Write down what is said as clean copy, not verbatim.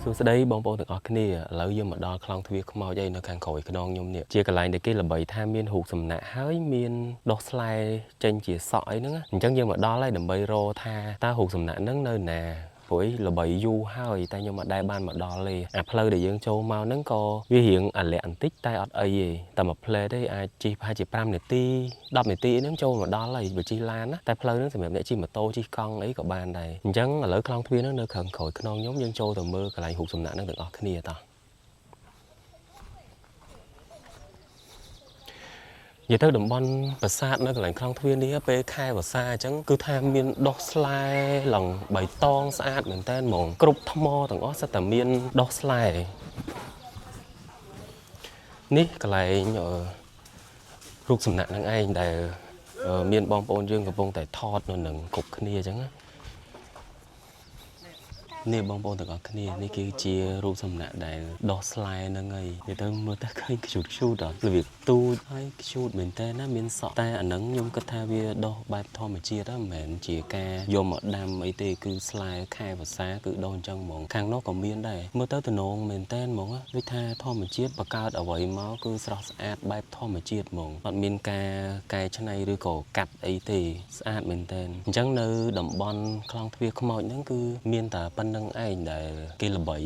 សួស្តីបងប្អូនទាំងអស់គ្នាឥឡូវយើងមកដល់ខ្លងទ្វារខ្មោចឯនៅខាងក្រោយខ្នងខ្ញុំនេះជាកន្លែងដែលគេល្បីថាមានរូបសំណាកហើយមានដោះស្លែចេញជាសក់អីហ្នឹងអញ្ចឹងយើងមកដល់ហើយដើម្បីរកថាតើរូបសំណាកហ្នឹងនៅណាព្រោះល្បីយូរហើយតែខ្ញុំអត់ដែលបានមកដល់ទេអាផ្លូវដែលយើងចូលមកហ្នឹងក៏វារៀងអាលាក់បន្តិចតែអត់អីទេតែមួយផ្លេតទេអាចជិះប្រហែលជា5នាទី10នាទីហ្នឹងចូលមកដល់ហើយបើជិះឡានណាតែផ្លូវហ្នឹងសម្រាប់អ្នកជិះម៉ូតូជិះកង់អីក៏បានដែរអញ្ចឹងឥឡូវខ្លងទ្វារហ្នឹងនៅខាងក្រោយខ្នងខ្ញុំយើងចូលទៅមើលកន្លែងរូបសំណាកហ្នឹងទាំងអស់គ្នាតោះនិយាយទៅតំបន់ប្រាសាទនៅកន្លែងខ្លងទ្វារនេះពេលខែវស្សាអញ្ចឹងគឺថាមានដុះស្លែឡើងបៃតងស្អាតមែនតើហ្មងគ្រប់ថ្មទាំងអស់សិតតែមានដុះស្លែនេះកន្លែងរូបសំណាកហ្នឹងឯងដែលមានបងប្អូនយើងកំពុងតែថតនៅនឹងគ្រប់គ្នាអញ្ចឹងណានេះបងប្អូនទាំងអស់គ្នានេះគឺជារូបសំណាកដែលដោះស្លែហ្នឹងហើយនិយាយទៅមើលទៅឃើញខ្ជូតដល់របៀបទូចហើយខ្ជូតមែនតើណាមានសក់តែអាហ្នឹងខ្ញុំគិតថាវាដោះបែបធម្មជាតិហ្នឹងមិនមែនជាការយកមកដាំអីទេគឺស្លែខែវស្សាគឺដោះអញ្ចឹងហ្មងខាងនោះក៏មានដែរមើលទៅទំនងមែនតើហ្មងដូចថាធម្មជាតិបង្កើតអ្វីមកគឺស្រស់ស្អាតបែបធម្មជាតិហ្មងអត់មានការកែច្នៃឬក៏កាត់អីទេស្អាតមែនតើអញ្ចឹងនៅតំបន់ខ្លងទ្វារខ្មោចហ្នឹងគឺមានតែប៉ុណ្្នឹងឯងដែលគេល្បី